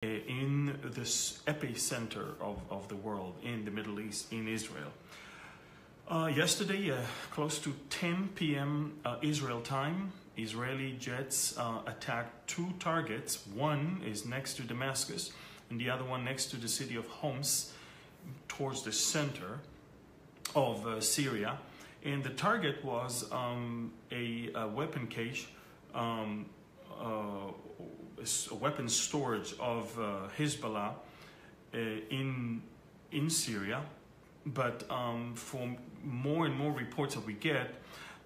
in this epicenter of the world, in the Middle East, in Israel. Yesterday, close to 10 p.m. Israel time, Israeli jets attacked two targets. One is next to Damascus, and the other one next to the city of Homs, towards the center of Syria. And the target was a weapon cache, a weapon storage of Hezbollah in Syria. But for more and more reports that we get,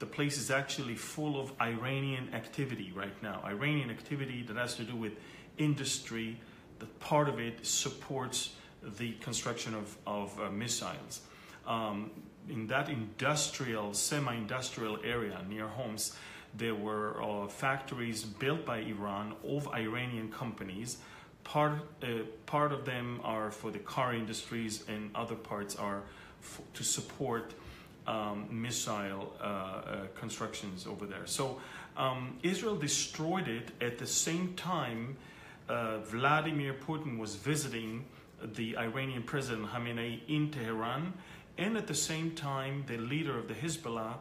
the place is actually full of Iranian activity right now. Iranian activity that has to do with industry, that part of it supports the construction of missiles. In that industrial, semi-industrial area near Homs, there were factories built by Iran of Iranian companies. Part of them are for the car industries, and other parts are to support missile constructions over there. So Israel destroyed it. At the same time, Vladimir Putin was visiting the Iranian President Khamenei in Tehran, and at the same time, the leader of the Hezbollah,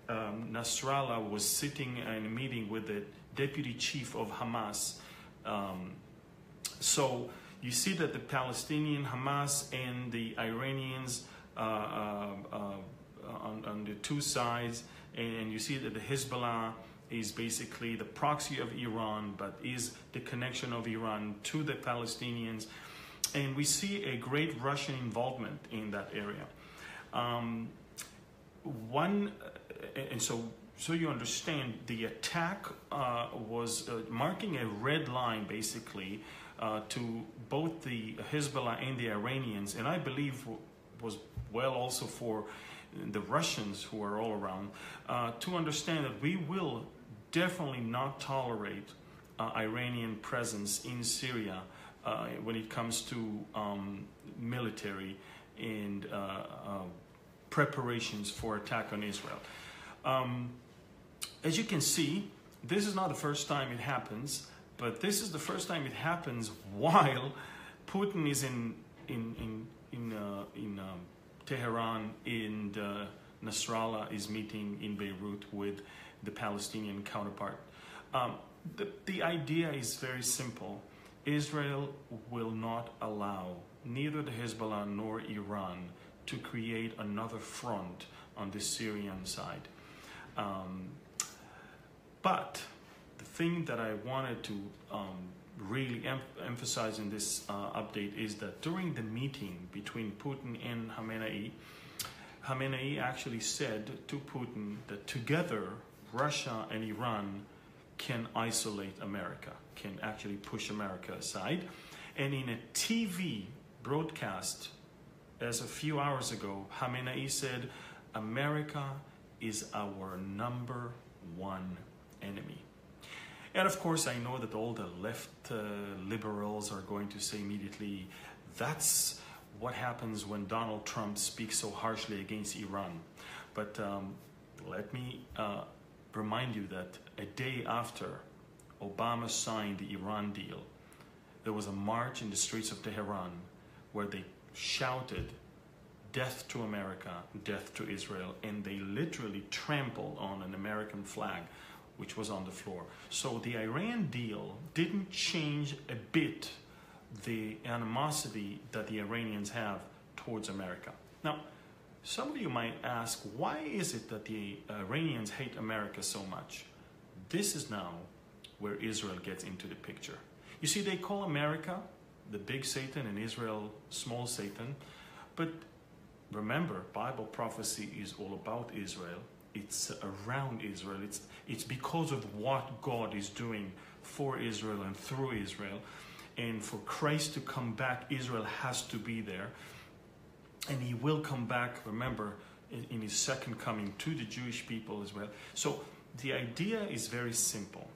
Nasrallah, was sitting in a meeting with the deputy chief of Hamas. So you see that the Palestinian Hamas and the Iranians on the two sides, and you see that the Hezbollah is basically the proxy of Iran, but is the connection of Iran to the Palestinians. And we see a great Russian involvement in that area. So you understand, the attack was marking a red line, basically, to both the Hezbollah and the Iranians, and I believe was well also for the Russians who are all around, to understand that we will definitely not tolerate Iranian presence in Syria when it comes to military and preparations for attack on Israel. As you can see, this is not the first time it happens, but this is the first time it happens while Putin is in Tehran, and Nasrallah is meeting in Beirut with the Palestinian counterpart. The idea is very simple. Israel will not allow neither the Hezbollah nor Iran to create another front on the Syrian side. But the thing that I wanted to really emphasize in this update is that during the meeting between Putin and Khamenei, Khamenei actually said to Putin that together Russia and Iran can isolate America, can actually push America aside. And in a TV broadcast as a few hours ago, Khamenei said, America is our number one enemy. And of course, I know that all the left liberals are going to say immediately, that's what happens when Donald Trump speaks so harshly against Iran. But let me remind you that a day after Obama signed the Iran deal, there was a march in the streets of Tehran where they shouted, death to America, death to Israel, and they literally trampled on an American flag which was on the floor. So the Iran deal didn't change a bit the animosity that the Iranians have towards America. Now, some of you might ask, why is it that the Iranians hate America so much? This is now where Israel gets into the picture. You see, they call America the big Satan and Israel small Satan, but remember, Bible prophecy is all about Israel. It's around Israel. It's because of what God is doing for Israel and through Israel. And for Christ to come back, Israel has to be there. And he will come back, remember, in his second coming to the Jewish people as well. So the idea is very simple.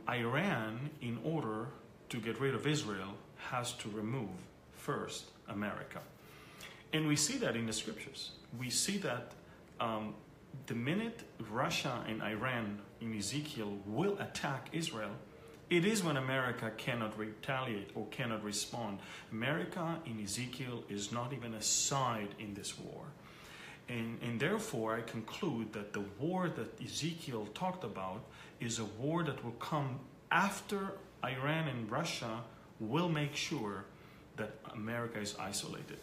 Iran, in order to get rid of Israel, has to remove first America. And we see that in the scriptures. We see that the minute Russia and Iran in Ezekiel will attack Israel, It is when America cannot retaliate or cannot respond. America in Ezekiel is not even a side in this war. And therefore, I conclude that the war that Ezekiel talked about is a war that will come after Iran and Russia will make sure that America is isolated.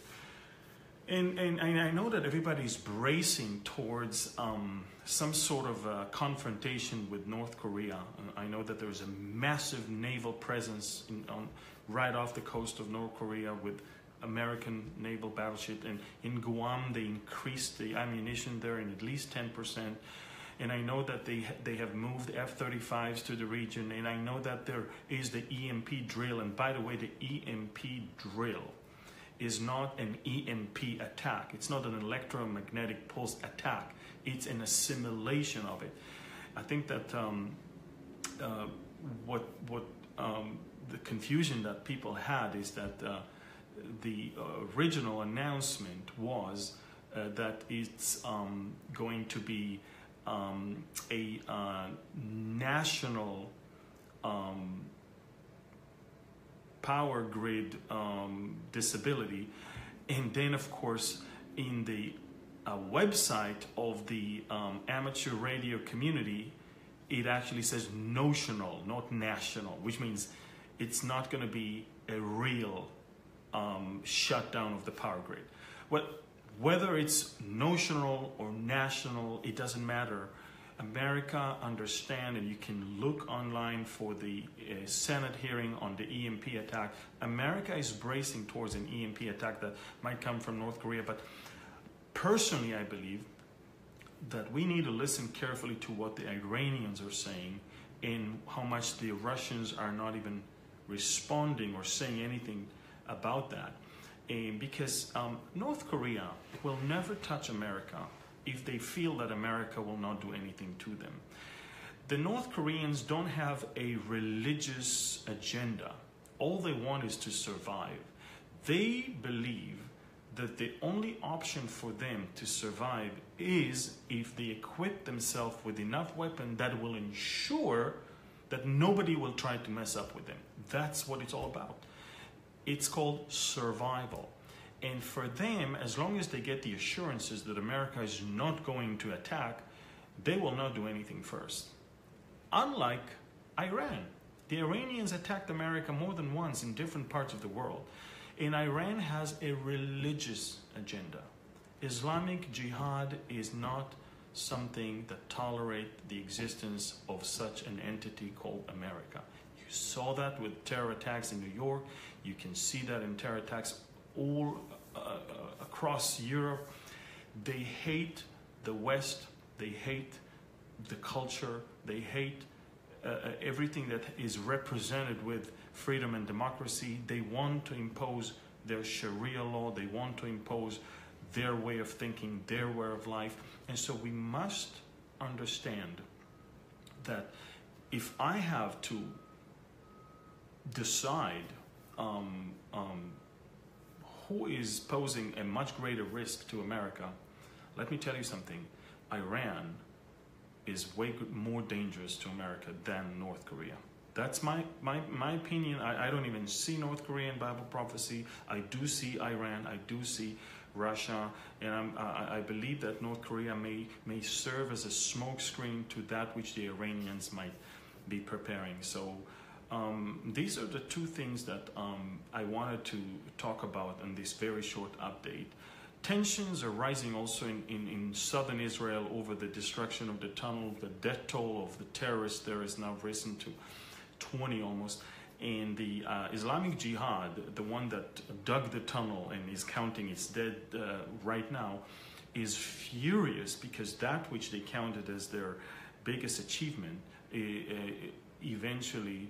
And I know that everybody's bracing towards some sort of confrontation with North Korea. I know that there's a massive naval presence right off the coast of North Korea with American naval battleship, and in Guam they increased the ammunition there in at least 10%. And I know that they have moved F-35s to the region, and I know that there is the EMP drill. And by the way, the EMP drill is not an EMP attack. It's not an electromagnetic pulse attack. It's an assimilation of it. I think that the confusion that people had is that the original announcement was that it's going to be a national power grid disability, and then of course in the website of the amateur radio community it actually says notional, not national, which means it's not going to be a real shutdown of the power grid. Well, whether it's notional or national, it doesn't matter. America understand, and you can look online for the Senate hearing on the EMP attack. America is bracing towards an EMP attack that might come from North Korea. But personally, I believe that we need to listen carefully to what the Iranians are saying and how much the Russians are not even responding or saying anything about that. Because North Korea will never touch America if they feel that America will not do anything to them. The North Koreans don't have a religious agenda. All they want is to survive. They believe that the only option for them to survive is if they equip themselves with enough weapons that will ensure that nobody will try to mess up with them. That's what it's all about. It's called survival. And for them, as long as they get the assurances that America is not going to attack, they will not do anything first. Unlike Iran. The Iranians attacked America more than once in different parts of the world. And Iran has a religious agenda. Islamic Jihad is not something that tolerates the existence of such an entity called America. You saw that with terror attacks in New York. You can see that in terror attacks all across Europe. They hate the West. They hate the culture. They hate everything that is represented with freedom and democracy. They want to impose their Sharia law. They want to impose their way of thinking, their way of life. And so we must understand that if I have to decide who is posing a much greater risk to America, let me tell you something. Iran is way more dangerous to America than North Korea. That's my opinion. I don't even see North Korea in Bible prophecy. I do see Iran. I do see Russia. And I believe that North Korea may serve as a smokescreen to that which the Iranians might be preparing. So these are the two things that I wanted to talk about in this very short update. Tensions are rising also in southern Israel over the destruction of the tunnel. The death toll of the terrorists there is now risen to 20 almost. And the Islamic Jihad, the one that dug the tunnel and is counting its dead right now, is furious because that which they counted as their biggest achievement eventually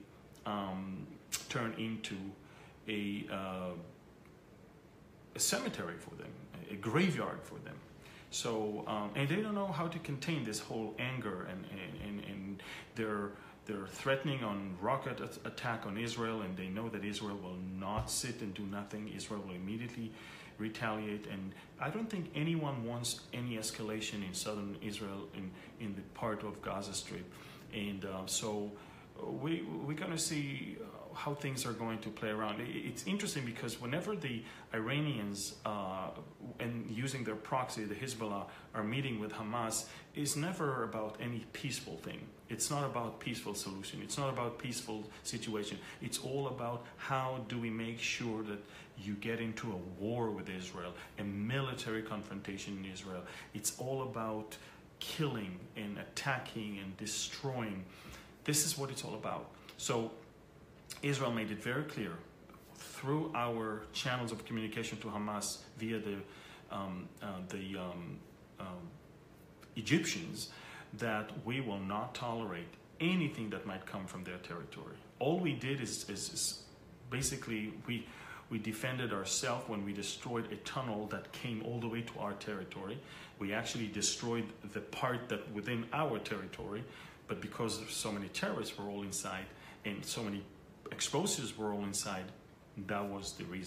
turned into a cemetery for them, a graveyard for them. So, and they don't know how to contain this whole anger, and they're threatening on rocket attack on Israel, and they know that Israel will not sit and do nothing. Israel will immediately retaliate, and I don't think anyone wants any escalation in southern Israel in the part of Gaza Strip. And so we're going to see how things are going to play around. It's interesting because whenever the Iranians, and using their proxy, the Hezbollah, are meeting with Hamas, it's never about any peaceful thing. It's not about peaceful solution. It's not about peaceful situation. It's all about how do we make sure that you get into a war with Israel, a military confrontation in Israel. It's all about killing and attacking and destroying. This is what it's all about. So Israel made it very clear through our channels of communication to Hamas via the Egyptians that we will not tolerate anything that might come from their territory. All we did is basically we defended ourselves when we destroyed a tunnel that came all the way to our territory. We actually destroyed the part that within our territory, but because so many terrorists were all inside and so many explosives were all inside, that was the reason.